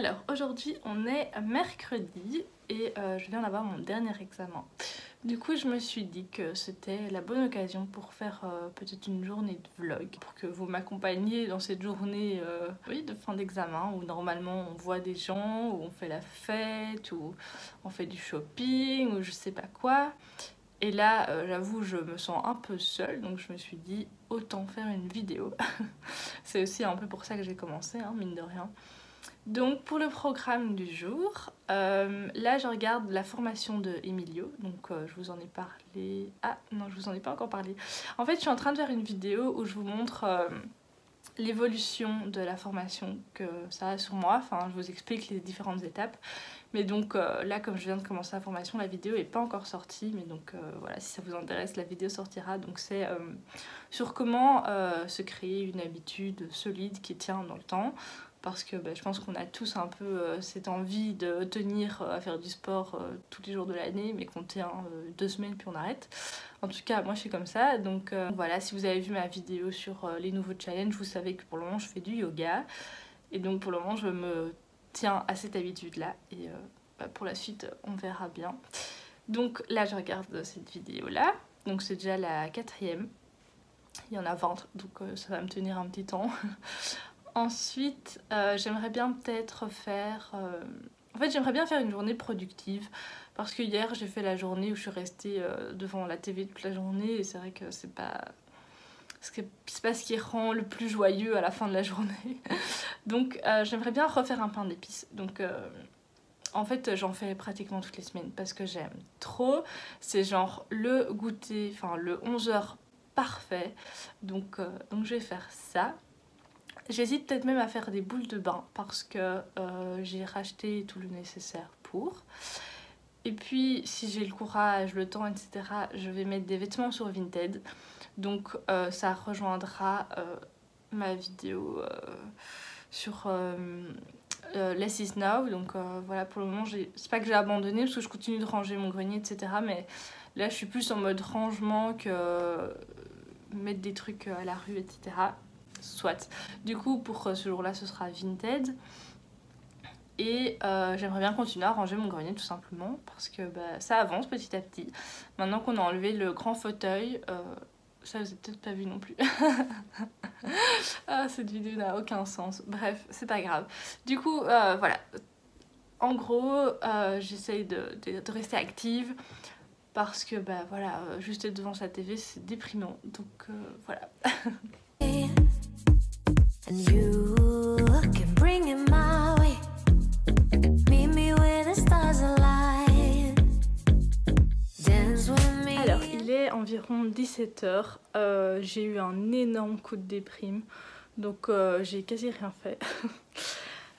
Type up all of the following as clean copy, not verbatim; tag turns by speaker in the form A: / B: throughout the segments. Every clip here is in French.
A: Alors aujourd'hui on est mercredi et je viens d'avoir mon dernier examen. Du coup je me suis dit que c'était la bonne occasion pour faire peut-être une journée de vlog. Pour que vous m'accompagniez dans cette journée oui, de fin d'examen où normalement on voit des gens, où on fait la fête, où on fait du shopping, ou je sais pas quoi. Et là j'avoue je me sens un peu seule, donc je me suis dit autant faire une vidéo. C'est aussi un peu pour ça que j'ai commencé, hein, mine de rien. Donc pour le programme du jour, là je regarde la formation de Emilio, donc je vous en ai parlé... Ah non, je vous en ai pas encore parlé. En fait je suis en train de faire une vidéo où je vous montre l'évolution de la formation que ça a sur moi, enfin je vous explique les différentes étapes. Mais donc là comme je viens de commencer la formation, la vidéo n'est pas encore sortie, mais donc voilà, si ça vous intéresse la vidéo sortira. Donc c'est sur comment se créer une habitude solide qui tient dans le temps. Parce que je pense qu'on a tous un peu cette envie de tenir à faire du sport tous les jours de l'année, mais qu'on tient 2 semaines puis on arrête. En tout cas moi je suis comme ça, donc voilà, si vous avez vu ma vidéo sur les nouveaux challenges, vous savez que pour le moment je fais du yoga. Et donc pour le moment je me tiens à cette habitude là, et pour la suite on verra bien. Donc là je regarde cette vidéo là, donc c'est déjà la 4e, il y en a 20, donc ça va me tenir un petit temps. Ensuite, j'aimerais bien peut-être faire... En fait, j'aimerais bien faire une journée productive. Parce que hier, j'ai fait la journée où je suis restée devant la TV toute la journée. Et c'est vrai que c'est pas ce qui rend le plus joyeux à la fin de la journée. Donc, j'aimerais bien refaire un pain d'épices. Donc, en fait, j'en fais pratiquement toutes les semaines parce que j'aime trop. C'est genre le goûter, enfin le 11h parfait. Donc je vais faire ça. J'hésite peut-être même à faire des boules de bain parce que j'ai racheté tout le nécessaire pour. Et puis si j'ai le courage, le temps, etc., je vais mettre des vêtements sur Vinted. Donc ça rejoindra ma vidéo sur Less is Now. Donc voilà, pour le moment, c'est pas que j'ai abandonné parce que je continue de ranger mon grenier, etc. Mais là je suis plus en mode rangement que mettre des trucs à la rue, etc. Soit. Du coup, pour ce jour-là, ce sera Vinted. Et j'aimerais bien continuer à ranger mon grenier tout simplement parce que ça avance petit à petit. Maintenant qu'on a enlevé le grand fauteuil, ça vous avez peut-être pas vu non plus. Ah, cette vidéo n'a aucun sens. Bref, c'est pas grave. Du coup, voilà. En gros, j'essaye de rester active parce que voilà, juste être devant sa TV, c'est déprimant. Donc voilà. And you can bring it my way. Meet me where the stars align. Dance with me. Alors, il est environ 17h. J'ai eu un énorme coup de déprime. Donc, j'ai quasi rien fait.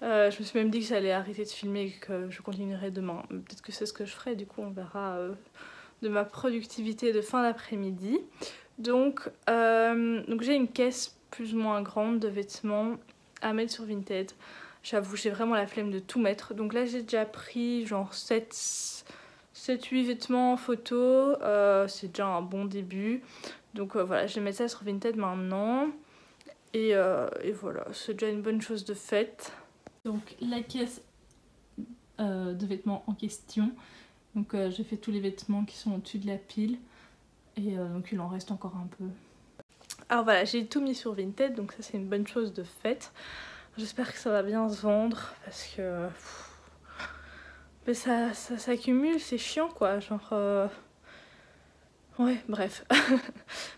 A: Je me suis même dit que j'allais arrêter de filmer et que je continuerai demain. Peut-être que c'est ce que je ferai. Du coup, on verra de ma productivité de fin d'après-midi. Donc j'ai une caisse plus ou moins grande de vêtements à mettre sur Vinted. J'avoue, j'ai vraiment la flemme de tout mettre. Donc là, j'ai déjà pris genre 7-8 vêtements en photo. C'est déjà un bon début. Donc voilà, je vais mettre ça sur Vinted maintenant. Et voilà, c'est déjà une bonne chose de faite. Donc la caisse de vêtements en question. Donc j'ai fait tous les vêtements qui sont au-dessus de la pile. Et donc il en reste encore un peu. Alors voilà, j'ai tout mis sur Vinted, donc ça c'est une bonne chose de faite. J'espère que ça va bien se vendre parce que mais ça s'accumule, c'est chiant quoi, genre ouais, bref.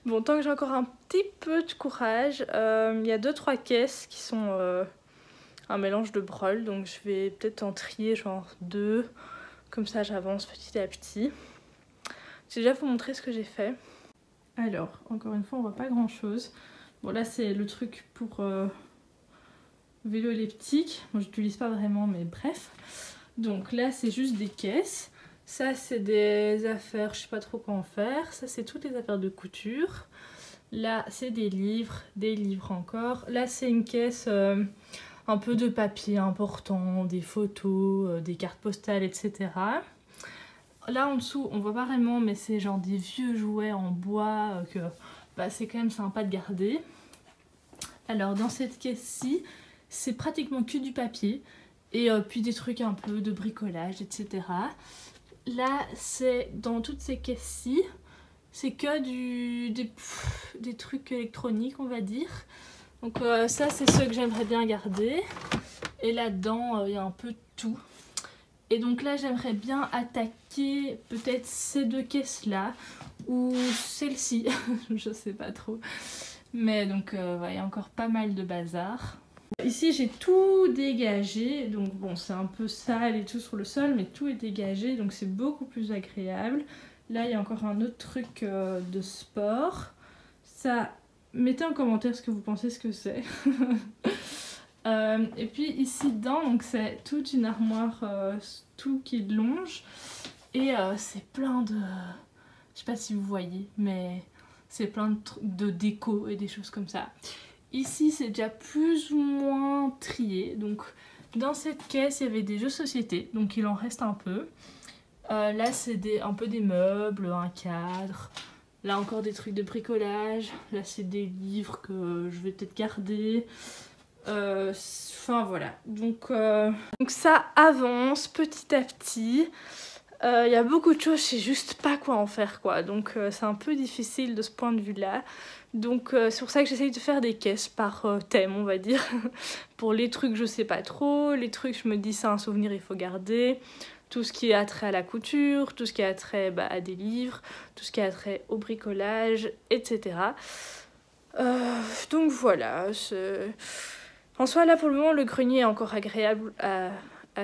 A: Bon, tant que j'ai encore un petit peu de courage, il y a 2-3 caisses qui sont un mélange de brol, donc je vais peut-être en trier genre 2, comme ça j'avance petit à petit. J'ai déjà vous montrer ce que j'ai fait. Alors, encore une fois, on voit pas grand chose. Bon, là, c'est le truc pour vélo elliptique. Moi, je n'utilise pas vraiment, mais bref. Donc là, c'est juste des caisses. Ça, c'est des affaires, je sais pas trop quoi en faire. Ça, c'est toutes les affaires de couture. Là, c'est des livres encore. Là, c'est une caisse un peu de papier important, des photos, des cartes postales, etc. Là en dessous on voit pas vraiment, mais c'est genre des vieux jouets en bois que c'est quand même sympa de garder. Alors dans cette caisse-ci, c'est pratiquement que du papier Et puis des trucs un peu de bricolage, etc. Là, c'est dans toutes ces caisses-ci, c'est que des trucs électroniques, on va dire. Donc ça, c'est ceux que j'aimerais bien garder. Et là-dedans, il y a un peu de tout. Et donc là, j'aimerais bien attaquer peut-être ces deux caisses-là, ou celle-ci, je sais pas trop. Mais donc, ouais, il y a encore pas mal de bazar. Ici j'ai tout dégagé, donc bon c'est un peu sale et tout sur le sol, mais tout est dégagé, donc c'est beaucoup plus agréable. Là il y a encore un autre truc de sport. Ça, mettez en commentaire ce que vous pensez ce que c'est. Et puis ici dedans, donc c'est toute une armoire tout qui longe. Et c'est plein de... Je sais pas si vous voyez, mais c'est plein de déco et des choses comme ça. Ici c'est déjà plus ou moins trié, donc dans cette caisse il y avait des jeux de société, donc il en reste un peu. Là c'est un peu des meubles, un cadre, là encore des trucs de bricolage, là c'est des livres que je vais peut-être garder. Enfin voilà, donc ça avance petit à petit. Il y a beaucoup de choses, je sais juste pas quoi en faire quoi, donc c'est un peu difficile de ce point de vue là. Donc c'est pour ça que j'essaye de faire des caisses par thème on va dire. Pour les trucs je sais pas trop, les trucs je me dis c'est un souvenir il faut garder. Tout ce qui a trait à la couture, tout ce qui a trait à des livres, tout ce qui a trait au bricolage, etc. Donc voilà, en soi là pour le moment le grenier est encore agréable à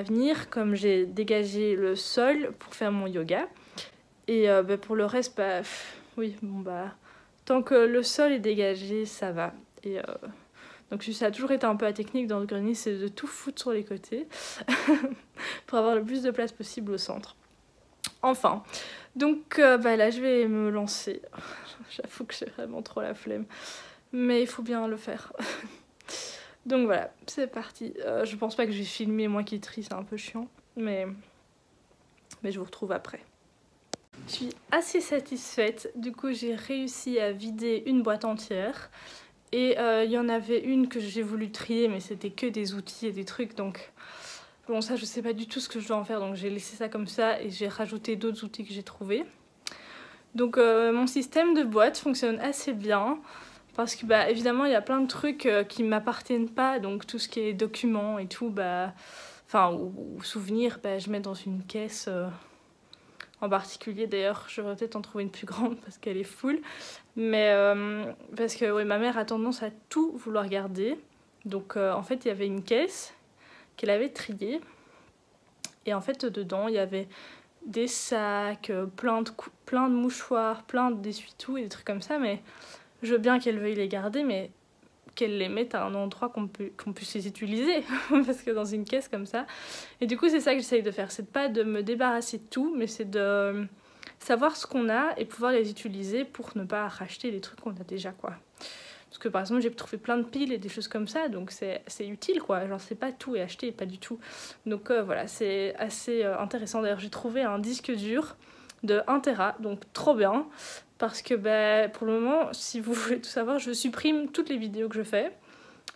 A: venir, comme j'ai dégagé le sol pour faire mon yoga. Et pour le reste, oui, bon tant que le sol est dégagé, ça va. Et donc ça a toujours été un peu la technique dans le grenier, c'est de tout foutre sur les côtés pour avoir le plus de place possible au centre. Enfin, donc là je vais me lancer. J'avoue que j'ai vraiment trop la flemme, mais il faut bien le faire. Donc voilà, c'est parti. Je pense pas que je vais filmer moi qui trie, c'est un peu chiant, mais je vous retrouve après. Je suis assez satisfaite, du coup j'ai réussi à vider une boîte entière. Et il y en avait une que j'ai voulu trier, mais c'était que des outils et des trucs, donc bon ça je sais pas du tout ce que je dois en faire, donc j'ai laissé ça comme ça et j'ai rajouté d'autres outils que j'ai trouvés. Donc mon système de boîte fonctionne assez bien, parce que évidemment il y a plein de trucs qui m'appartiennent pas, donc tout ce qui est documents et tout, ou souvenirs, je mets dans une caisse... En particulier d'ailleurs, je vais peut-être en trouver une plus grande parce qu'elle est full. Mais parce que oui, ma mère a tendance à tout vouloir garder. Donc en fait il y avait une caisse qu'elle avait triée. Et en fait dedans il y avait des sacs, plein de mouchoirs, plein d'essuie-tout et des trucs comme ça. Mais je veux bien qu'elle veuille les garder, mais qu'elle les mette à un endroit qu'on puisse les utiliser. Parce que dans une caisse comme ça. Et du coup c'est ça que j'essaye de faire, c'est pas de me débarrasser de tout, mais c'est de savoir ce qu'on a et pouvoir les utiliser pour ne pas racheter les trucs qu'on a déjà quoi. Parce que par exemple j'ai trouvé plein de piles et des choses comme ça, donc c'est utile quoi, genre c'est pas tout et acheter, pas du tout. Donc voilà, c'est assez intéressant. D'ailleurs j'ai trouvé un disque dur de 1 Tera, donc trop bien. Parce que pour le moment, si vous voulez tout savoir, je supprime toutes les vidéos que je fais.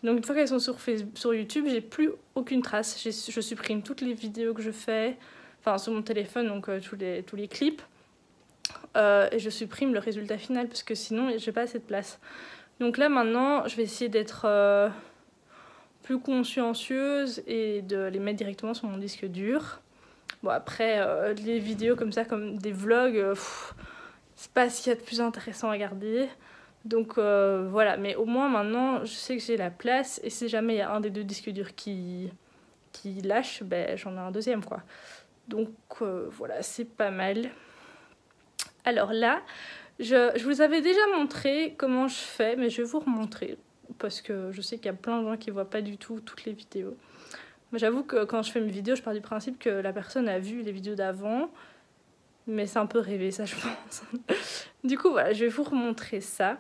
A: Donc une fois qu'elles sont sur YouTube, j'ai plus aucune trace. Je supprime toutes les vidéos que je fais, enfin sur mon téléphone, donc tous les clips. Et je supprime le résultat final parce que sinon j'ai pas assez de place. Donc là maintenant, je vais essayer d'être plus consciencieuse et de les mettre directement sur mon disque dur. Bon après, les vidéos comme ça, comme des vlogs... c'est pas ce qu'il y a de plus intéressant à garder. Donc voilà, mais au moins maintenant je sais que j'ai la place. Et si jamais il y a un des deux disques durs qui lâche, j'en ai un deuxième quoi. Donc voilà, c'est pas mal. Alors là, je vous avais déjà montré comment je fais, mais je vais vous remontrer. Parce que je sais qu'il y a plein de gens qui voient pas du tout toutes les vidéos. Mais j'avoue que quand je fais mes vidéos, je pars du principe que la personne a vu les vidéos d'avant. Mais c'est un peu rêvé ça je pense. Du coup voilà, je vais vous remontrer ça.